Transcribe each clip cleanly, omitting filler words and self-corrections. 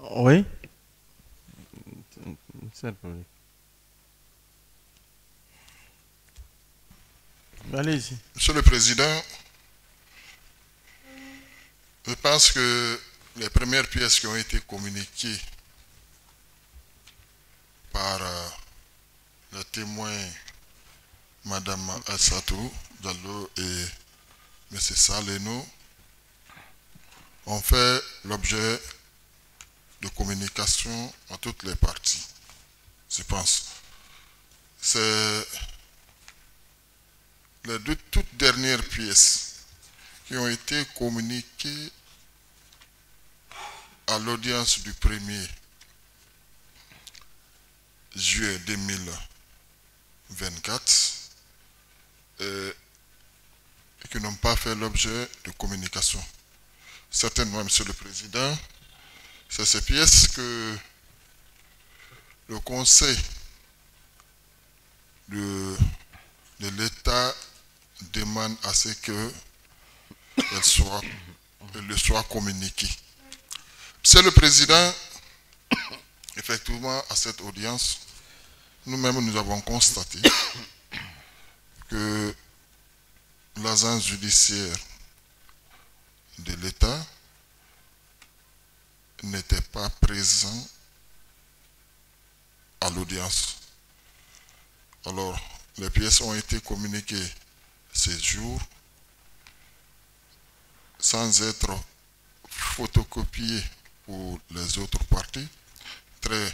Oui. Allez-y. Monsieur le Président, je pense que les premières pièces qui ont été communiquées par le témoin Madame Assatou Diallo et M. Saleno ont fait l'objet de communication à toutes les parties, je pense. C'est les deux toutes dernières pièces qui ont été communiquées à l'audience du 1er juillet 2024 et qui n'ont pas fait l'objet de communication. Certainement, Monsieur le Président, c'est ces pièces que le Conseil de l'État demande à ce qu'elles le soient communiquées. Monsieur le Président, effectivement, à cette audience, nous-mêmes, nous avons constaté que l'agence judiciaire de l'État n'était pas présent à l'audience. Alors, les pièces ont été communiquées ces jours sans être photocopiées pour les autres parties. Très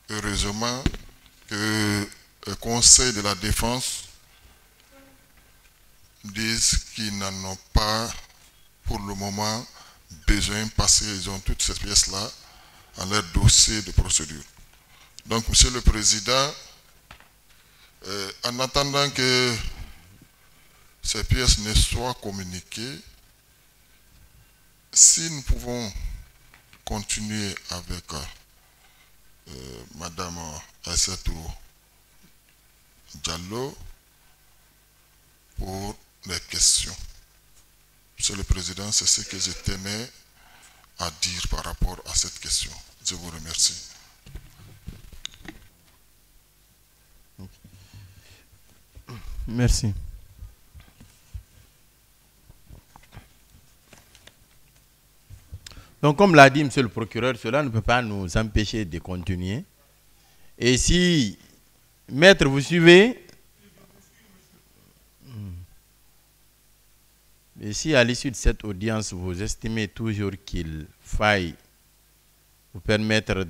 heureusement que le Conseil de la Défense disent qu'ils n'en ont pas pour le moment besoin parce qu'ils ont toutes ces pièces-là en leur dossier de procédure. Donc, Monsieur le Président, en attendant que ces pièces ne soient communiquées, si nous pouvons continuer avec Madame Aïssatou Diallo pour les questions. Monsieur le Président, c'est ce que je tenais à dire par rapport à cette question. Je vous remercie. Merci. Donc, comme l'a dit Monsieur le procureur, cela ne peut pas nous empêcher de continuer. Et si, maître, vous suivez, et si à l'issue de cette audience, vous estimez toujours qu'il faille vous permettre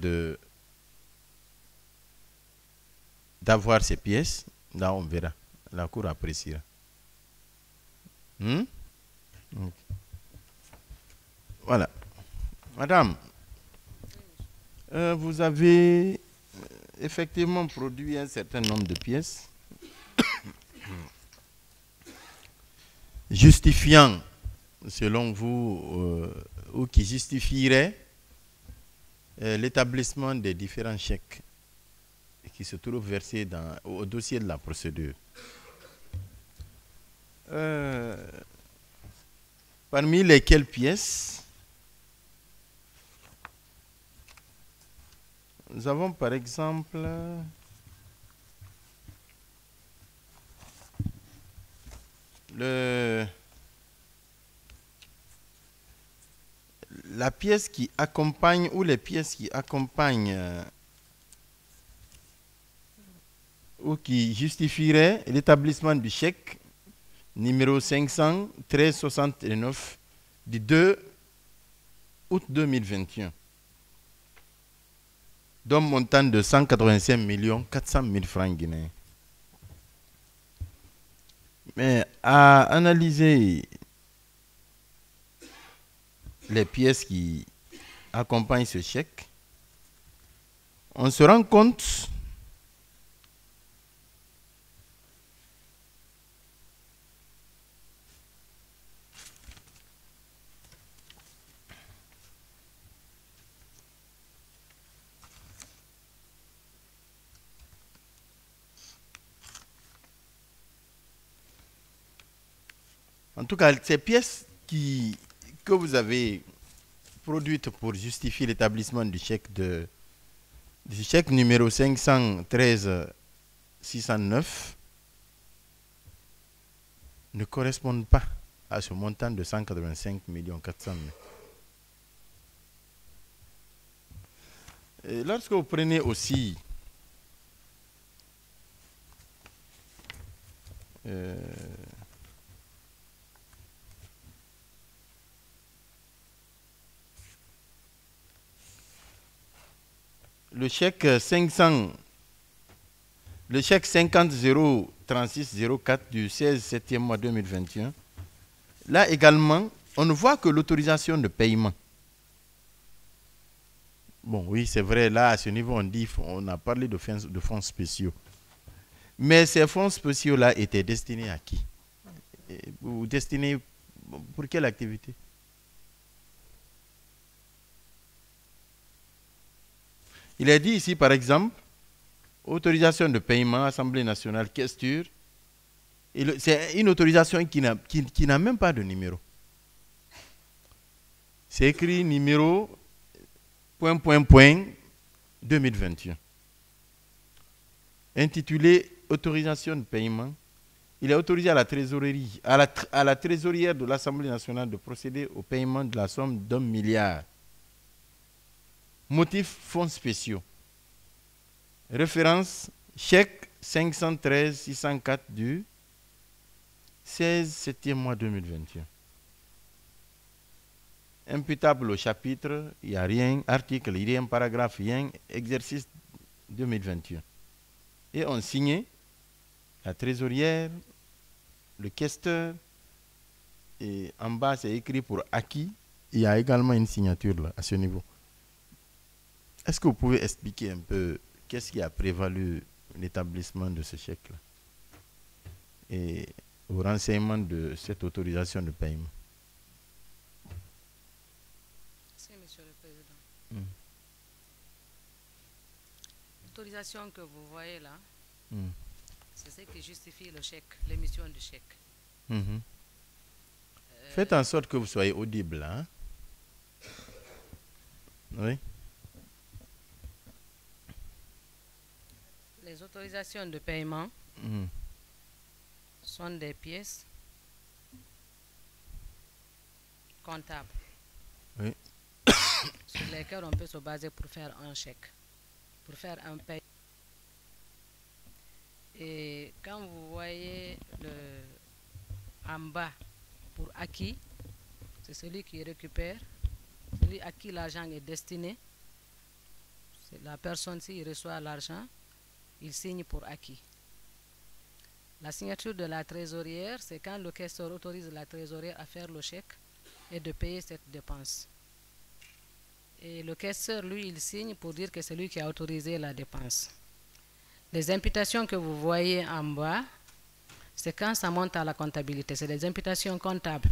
d'avoir ces pièces, là on verra. La Cour appréciera. Voilà. Madame, vous avez effectivement produit un certain nombre de pièces justifiant, selon vous, ou qui justifieraient l'établissement des différents chèques qui se trouvent versés au dossier de la procédure. Parmi lesquelles pièces nous avons par exemple la pièce qui accompagne ou les pièces qui accompagnent ou qui justifieraient l'établissement du chèque numéro 500 1369 du 2 août 2021, d'un montant de 185 400 000 francs guinéens. Mais à analyser les pièces qui accompagnent ce chèque, on se rend compte en tout cas, ces pièces que vous avez produite pour justifier l'établissement du chèque numéro 513 609 ne correspondent pas à ce montant de 185 400 000. Et lorsque vous prenez aussi le chèque 50 036 04 du 16 septembre mois 2021, là également, on voit que l'autorisation de paiement. Bon, oui, c'est vrai, là, à ce niveau, on a parlé de fonds spéciaux. Mais ces fonds spéciaux-là étaient destinés à qui? Ou destinés pour quelle activité? Il est dit ici, par exemple, autorisation de paiement, Assemblée nationale, questure. C'est une autorisation qui n'a même pas de numéro. C'est écrit numéro ... 2021. Intitulé autorisation de paiement. Il est autorisé à la trésorerie, à la trésorière de l'Assemblée nationale de procéder au paiement de la somme d'1 milliard. Motif fonds spéciaux. Référence chèque 513 604 du 16 septembre mois 2021. Imputable au chapitre, il n'y a rien, article, il y a un paragraphe, rien, exercice 2021. Et on signait la trésorière, le questeur, et en bas c'est écrit pour acquis. Il y a également une signature là, à ce niveau. Est-ce que vous pouvez expliquer un peu qu'est-ce qui a prévalu l'établissement de ce chèque-là et au renseignement de cette autorisation de paiement? Merci, Monsieur le Président. L'autorisation que vous voyez là, c'est ce qui justifie le chèque, l'émission du chèque. Faites en sorte que vous soyez audible. Hein? Oui. Les autorisations de paiement sont des pièces comptables Oui. sur lesquelles on peut se baser pour faire un chèque, pour faire un paiement. Et quand vous voyez en bas pour acquis, c'est celui qui récupère, celui à qui l'argent est destiné. C'est la personne, s'il reçoit l'argent, il signe pour acquis. La signature de la trésorière, c'est quand le caisseur autorise la trésorière à faire le chèque et de payer cette dépense. Et le caisseur, lui, il signe pour dire que c'est lui qui a autorisé la dépense. Les imputations que vous voyez en bas, c'est quand ça monte à la comptabilité. C'est des imputations comptables.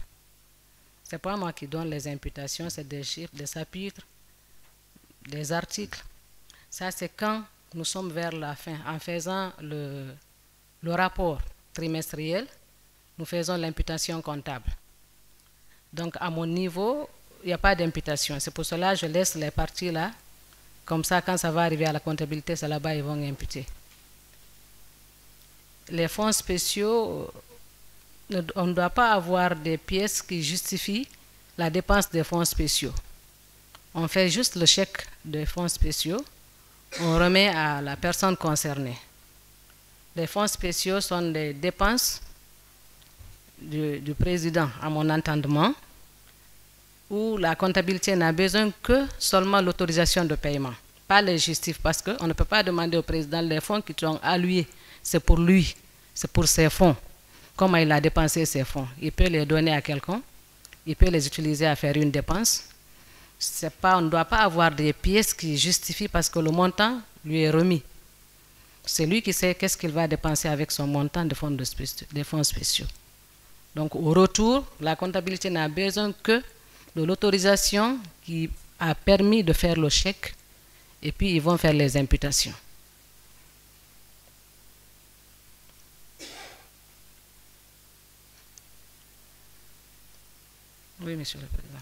Ce n'est pas moi qui donne les imputations, c'est des chiffres, des chapitres, des articles. Ça, c'est quand nous sommes vers la fin. En faisant le rapport trimestriel, nous faisons l'imputation comptable. Donc, à mon niveau, il n'y a pas d'imputation. C'est pour cela que je laisse les parties là. Comme ça, quand ça va arriver à la comptabilité, c'est là-bas qu'ils vont imputer. Les fonds spéciaux, on ne doit pas avoir des pièces qui justifient la dépense des fonds spéciaux. On fait juste le chèque des fonds spéciaux, on remet à la personne concernée. Les fonds spéciaux sont des dépenses du président, à mon entendement, où la comptabilité n'a besoin que seulement l'autorisation de paiement, pas les justifs, parce qu'on ne peut pas demander au président les fonds qui sont alloués. C'est pour lui, c'est pour ses fonds. Comment il a dépensé ses fonds? Il peut les donner à quelqu'un, il peut les utiliser à faire une dépense. On ne doit pas avoir des pièces qui justifient parce que le montant lui est remis. C'est lui qui sait qu'est-ce qu'il va dépenser avec son montant de fonds spéciaux. Donc au retour, la comptabilité n'a besoin que de l'autorisation qui a permis de faire le chèque et puis ils vont faire les imputations. Oui, Monsieur le Président.